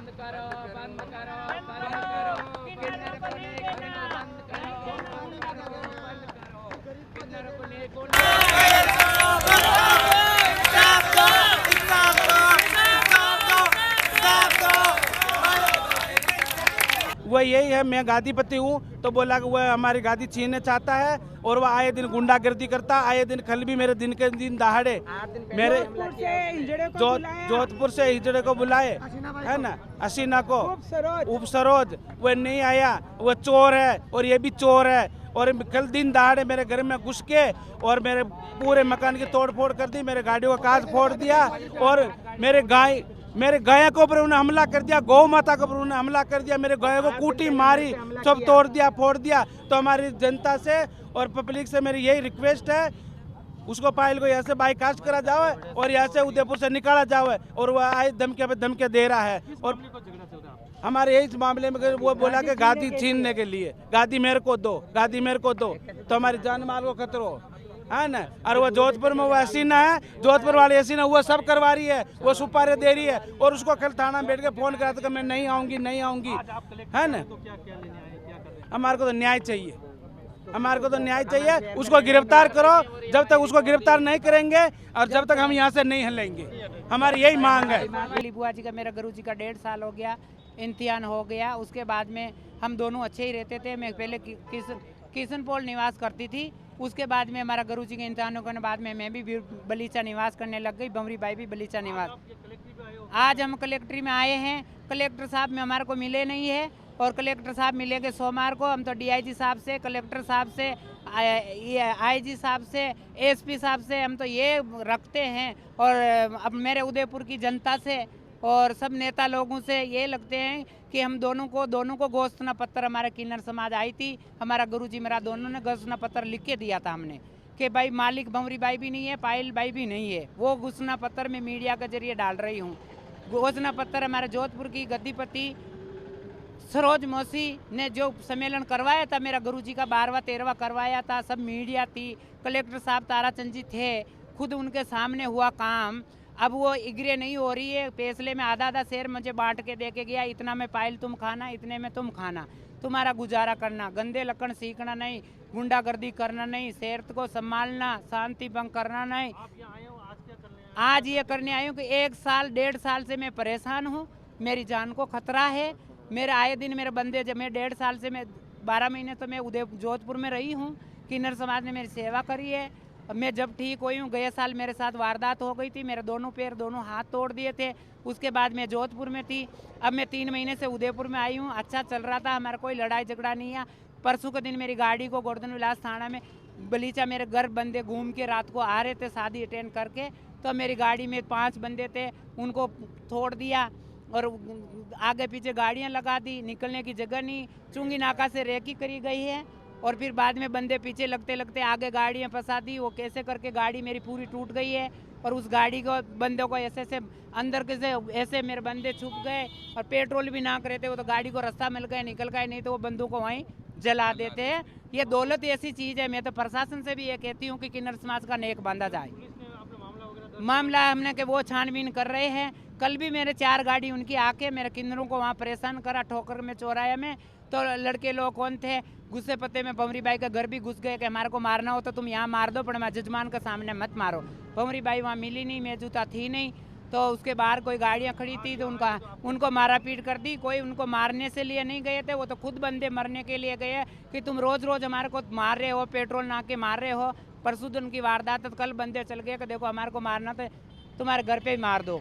बंद करो, बंद करो, बंद करो, किन्नर को नहीं खोलना, बंद करो, बंद करो, बंद करो, किन्नर को नहीं खोलना। वो यही है, मैं गादीपति हूँ तो बोला कि वह हमारी गादी छीनना चाहता है और वह आए दिन गुंडागर्दी करता, आए दिन कल भी मेरे दिन के दिन दहाड़े मेरे जोधपुर से हिजड़े को बुलाए है ना, हसीना को उप सरोज, वह नहीं आया, वह चोर है और ये भी चोर है। और कल दिन दहाड़े मेरे घर में घुस के और मेरे पूरे मकान की तोड़ फोड़ कर दी, मेरे गाड़ियों का कांच फोड़ दिया और मेरे गाय के ऊपर उन्होंने हमला कर दिया, गौ माता के ऊपर उन्होंने हमला कर दिया, मेरे गाय को कूटी मारी, सब तोड़ दिया फोड़ दिया। तो हमारी जनता से और पब्लिक से मेरी यही रिक्वेस्ट है, उसको पायल को यहाँ से बाईकास्ट करा जाओ और यहाँ से उदयपुर से निकाला जाओ। और वह आए धमके पे धमके दे रहा है और हमारे यही मामले में वो बोला कि गादी छीनने के लिए, गादी मेरे को दो, गादी मेरे को दो, तो हमारी जान माल को खतरो है ना। और वो जोधपुर में वो हसीना है, जोधपुर वाली हसीना वो सब करवा रही है, वो सुपारी दे रही है और उसको कल थाना में बैठ के फोन करा था कि मैं नहीं आऊंगी, नहीं आऊंगी, है ना। हमारे को तो न्याय चाहिए, हमारे को तो न्याय चाहिए, उसको गिरफ्तार करो। जब तक उसको गिरफ्तार नहीं करेंगे और जब तक हम यहाँ से नहीं हिलेंगे, हमारी यही मांग है। बुआ जी का, मेरा गुरु जी का 1.5 साल हो गया, इम्तिहान हो गया। उसके बाद में हम दोनों अच्छे ही रहते थे। मैं पहले किशनपोल निवास करती थी, उसके बाद में हमारा गुरु जी के इम्तिहानों के बाद में मैं भी बलीचा निवास करने लग गई, बमरी बाई भी बलीचा निवास। आज हम कलेक्ट्री में आए हैं, कलेक्टर साहब में हमारे को मिले नहीं है और कलेक्टर साहब मिलेंगे सोमवार को। हम तो डीआईजी साहब से, कलेक्टर साहब से, आईजी साहब से, एसपी साहब से हम तो ये रखते हैं और अब मेरे उदयपुर की जनता से और सब नेता लोगों से ये लगते हैं कि हम दोनों को घोषणा पत्र, हमारे किन्नर समाज आई थी, हमारा गुरुजी मेरा दोनों ने घोषणा पत्र लिख के दिया था हमने कि भाई मालिक भंवरी बाई भी नहीं है, पायल बाई भी नहीं है। वो घोषणा पत्र में मीडिया के जरिए डाल रही हूँ। घोषणा पत्र हमारे जोधपुर की गद्दीपति सरोज मौसी ने जो सम्मेलन करवाया था, मेरा गुरुजी का 12वां 13वां करवाया था, सब मीडिया थी, कलेक्टर साहब ताराचंद जी थे, खुद उनके सामने हुआ काम। अब वो एग्री नहीं हो रही है, फैसले में आधा शेयर मुझे बांट के दे के गया, इतना में पायल तुम खाना, इतने में तुम खाना, तुम्हारा गुजारा करना, गंदे लकड़ सीखना नहीं, गुंडागर्दी करना नहीं, शेर को संभालना, शांति भंग करना नहीं। आज ये करने आई हूँ कि 1 साल 1.5 साल से मैं परेशान हूँ, मेरी जान को खतरा है। मेरे आए दिन मेरे बंदे, जब मैं 1.5 साल से मैं 12 महीने तो मैं जोधपुर में रही हूँ, किन्नर समाज ने मेरी सेवा करी है। मैं जब ठीक हुई हूँ, गए साल मेरे साथ वारदात हो गई थी, मेरे दोनों पैर दोनों हाथ तोड़ दिए थे। उसके बाद मैं जोधपुर में थी, अब मैं 3 महीने से उदयपुर में आई हूँ। अच्छा चल रहा था, हमारा कोई लड़ाई झगड़ा नहीं है। परसों के दिन मेरी गाड़ी को गोवर्धन विलास थाना में बलीचा मेरे घर बंदे घूम के रात को आ रहे थे शादी अटेंड करके, तो मेरी गाड़ी में 5 बंदे थे, उनको तोड़ दिया और आगे पीछे गाड़ियाँ लगा दी, निकलने की जगह नहीं, चुंगी नाका से रेकी करी गई है और फिर बाद में बंदे पीछे लगते लगते आगे गाड़ियाँ फंसा दी। वो कैसे करके गाड़ी मेरी पूरी टूट गई है और उस गाड़ी को बंदों को ऐसे अंदर के से ऐसे मेरे बंदे छुप गए और पेट्रोल भी ना करे थे, वो तो गाड़ी को रास्ता मिल गया, निकल गए, नहीं तो वो बंदों को वहीं जला देते हैं। ये दौलत ऐसी चीज़ है। मैं तो प्रशासन से भी ये कहती हूँ कि किन्नर समाज का नेक बांधा जाए। मामला हमने कि वो छानबीन कर रहे हैं। कल भी मेरे 4 गाड़ी उनकी आके मेरे किन्नरों को वहाँ परेशान करा, ठोकर में चौराहे में। तो लड़के लोग कौन थे, गुस्से पत्ते में भंवरी बाई का घर भी घुस गए कि हमारे को मारना हो तो तुम यहाँ मार दो, पर हमारे जजमान के सामने मत मारो। भंवरी बाई वहाँ मिली नहीं, मैं जूता थी नहीं, तो उसके बाहर कोई गाड़ियाँ खड़ी थी तो उनको मारा पीट कर दी। कोई उनको मारने से लिए नहीं गए थे, वो तो खुद बंदे मरने के लिए गए कि तुम रोज़ रोज़ हमारे को मार रहे हो, पेट्रोल ना के मार रहे हो। परसों दिन की वारदात, तो कल बंदे चल गए कि देखो हमारे को मारना तो तुम्हारे घर पे ही मार दो।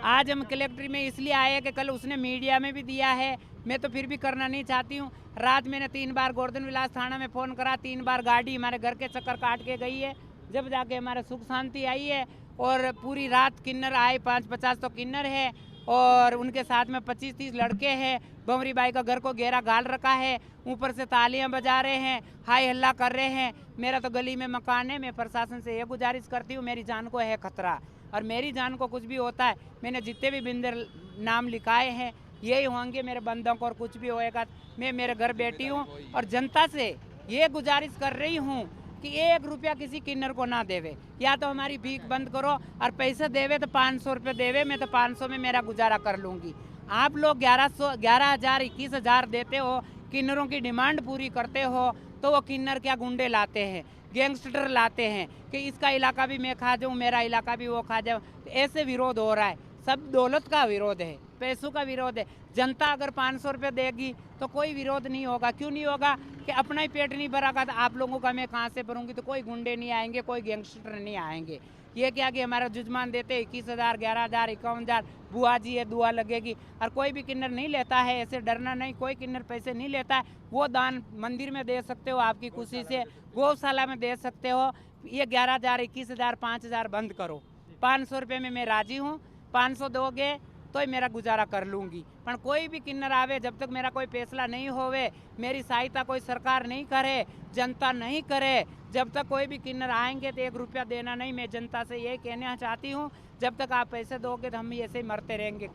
आज हम कलेक्ट्री में इसलिए आए कि कल उसने मीडिया में भी दिया है, मैं तो फिर भी करना नहीं चाहती हूँ। रात मैंने 3 बार गोवर्धन विलास थाना में फ़ोन करा, 3 बार गाड़ी हमारे घर के चक्कर काट के गई है, जब जाके हमारे सुख शांति आई है। और पूरी रात किन्नर आए, 5-50 तो किन्नर है और उनके साथ में 25-30 लड़के हैं। भंवरी बाई का घर को घेरा घाल रखा है, ऊपर से तालियां बजा रहे हैं, हाय हल्ला कर रहे हैं। मेरा तो गली में मकान है। मैं प्रशासन से ये गुजारिश करती हूँ, मेरी जान को है खतरा और मेरी जान को कुछ भी होता है, मैंने जितने भी बिंदर नाम लिखाए हैं यही होंगे मेरे बंदों को, और कुछ भी होएगा मैं मेरे घर बैठी हूँ और जनता से ये गुजारिश कर रही हूँ कि 1 रुपया किसी किन्नर को ना देवे, या तो हमारी भीख बंद करो और पैसे देवे तो 500 रुपये देवे, मैं तो 500 में मेरा गुजारा कर लूँगी। आप लोग 11,000 21,000 देते हो, किन्नरों की डिमांड पूरी करते हो, तो वो किन्नर क्या गुंडे लाते हैं, गैंगस्टर लाते हैं कि इसका इलाका भी मैं खा जाऊँ, मेरा इलाका भी वो खा जाऊँ। तो ऐसे विरोध हो रहा है, सब दौलत का विरोध है, पैसों का विरोध है। जनता अगर 500 रुपये देगी तो कोई विरोध नहीं होगा। क्यों नहीं होगा? कि अपना ही पेट नहीं भरागा तो आप लोगों का मैं कहाँ से भरूंगी? तो कोई गुंडे नहीं आएंगे, कोई गैंगस्टर नहीं आएंगे। ये क्या कि हमारा जुजमान देते 21,000 11,000 51,000, बुआ जी है दुआ लगेगी, और कोई भी किन्नर नहीं लेता है। ऐसे डरना नहीं, कोई किन्नर पैसे नहीं लेता है। वो दान मंदिर में दे सकते हो, आपकी खुशी से गौशाला में दे सकते हो। ये 11,000 21,000 5,000 बंद करो। 500 रुपये में मैं राजी हूँ, 500 दोगे तो ही मेरा गुजारा कर लूँगी। पर कोई भी किन्नर आवे, जब तक मेरा कोई फैसला नहीं होवे, मेरी सहायता कोई सरकार नहीं करे, जनता नहीं करे, जब तक कोई भी किन्नर आएंगे तो 1 रुपया देना नहीं। मैं जनता से यही कहना चाहती हूँ, जब तक आप पैसे दोगे तो हम ऐसे ही मरते रहेंगे।